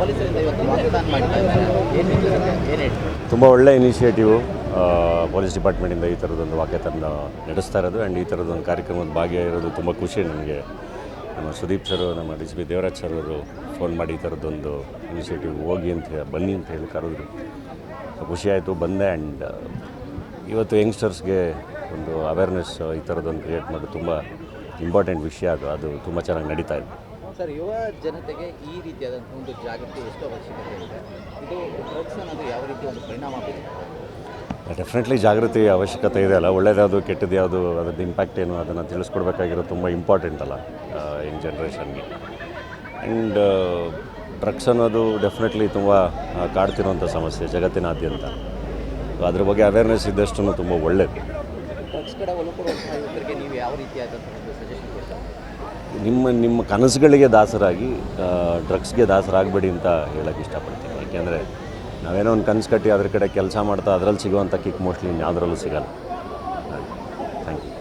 ಪೊಲೀಸರಿಂದ ಇವತ್ತು ವಾಗ್ದಾನ ಮಾಡ್ತಾ ಇದ್ದಾರೆ. ಏನು ಹೇಳಿ? ತುಂಬ ಒಳ್ಳೆ ಇನಿಷಿಯೇಟಿವು ಪೊಲೀಸ್ ಡಿಪಾರ್ಟ್ಮೆಂಟಿಂದ ಈ ಥರದೊಂದು ವಾಕ್ಯತನ ನಡೆಸ್ತಾ ಇರೋದು ಆ್ಯಂಡ್ ಈ ಥರದೊಂದು ಕಾರ್ಯಕ್ರಮದ ಭಾಗಿಯಾಗಿರೋದು ತುಂಬ ಖುಷಿ ನನಗೆ. ನಮ್ಮ ಸುದೀಪ್ ಸರ್, ನಮ್ಮ DCP ದೇವರಾಜ್ ಸರ್ ಅವರು ಫೋನ್ ಮಾಡಿ ಈ ಥರದ್ದೊಂದು ಇನಿಷಿಯೇಟಿವ್ ಹೋಗಿ ಅಂತ ಬನ್ನಿ ಅಂತ ಹೇಳಿ ಕರೆದ್ರು. ಖುಷಿಯಾಯಿತು, ಬಂದೆ. ಆ್ಯಂಡ್ ಇವತ್ತು ಯಂಗ್ಸ್ಟರ್ಸ್ಗೆ ಒಂದು ಅವೇರ್ನೆಸ್ ಈ ಥರದ್ದೊಂದು ಕ್ರಿಯೇಟ್ ಮಾಡೋದು ತುಂಬ ಇಂಪಾರ್ಟೆಂಟ್ ವಿಷಯ. ಅದು ತುಂಬ ಚೆನ್ನಾಗಿ ನಡೀತಾ ಇದೆ. ಸರ್, ಯುವ ಜನತೆಗೆ ಈ ರೀತಿಯಾದಂಥ ಒಂದು ಜಾಗೃತಿ ಎಷ್ಟು ಅವಶ್ಯಕತೆ ಇದೆ? ಇದು ಡ್ರಗ್ಸ್ ಅನ್ನೋದು ಯಾವ ರೀತಿ ಒಂದು ಪರಿಣಾಮ ಬೀರುತ್ತೆ? ಡೆಫಿನೆಟ್ಲಿ ಜಾಗೃತಿ ಅವಶ್ಯಕತೆ ಇದೆ ಅಲ್ಲ. ಒಳ್ಳೇದು ಯಾವುದು ಕೆಟ್ಟದ್ದು ಯಾವುದು, ಅದರದ್ದು ಇಂಪ್ಯಾಕ್ಟ್ ಏನು, ಅದನ್ನು ತಿಳಿಸ್ಕೊಡ್ಬೇಕಾಗಿರೋದು ತುಂಬ ಇಂಪಾರ್ಟೆಂಟ್ ಅಲ್ಲ ಯಂಗ್ ಜನ್ರೇಷನ್ಗೆ. ಆ್ಯಂಡ್ ಡ್ರಗ್ಸ್ ಅನ್ನೋದು ಡೆಫಿನೆಟ್ಲಿ ತುಂಬ ಕಾಡ್ತಿರೋಂಥ ಸಮಸ್ಯೆ ಜಗತ್ತಿನಾದ್ಯಂತ. ಅದ್ರ ಬಗ್ಗೆ ಅವೇರ್ನೆಸ್ ಇದ್ದಷ್ಟು ತುಂಬ ಒಳ್ಳೆಯದು. ಡ್ರಗ್ಸ್ ಕಡೆ ಒಲವು ಕೊಡುವಂತಹ ಯುವಕರಿಗೆ ನೀವು ಯಾವ ರೀತಿಯಾದಂಥ ಒಂದು ಸಜೆಷನ್ ಕೊಡ್ತಾರೆ? ನಿಮ್ಮ ಕನಸುಗಳಿಗೆ ದಾಸರಾಗಿ ಡ್ರಗ್ಸ್ಗೆ ದಾಸರಾಗಬೇಡಿ ಅಂತ ಹೇಳೋಕ್ಕೆ ಇಷ್ಟಪಡ್ತೀನಿ. ಯಾಕೆಂದರೆ ನಾವೇನೋ ಒಂದು ಕನಸು ಕಟ್ಟಿ ಅದ್ರ ಕಡೆ ಕೆಲಸ ಮಾಡ್ತಾ ಅದರಲ್ಲಿ ಸಿಗೋವಂಥ ಕಿಕ್ ಮೋಸ್ಟ್ಲಿ ಇನ್ಯಾವುದ್ರಲ್ಲೂ ಸಿಗಲ್ಲ. Thank you.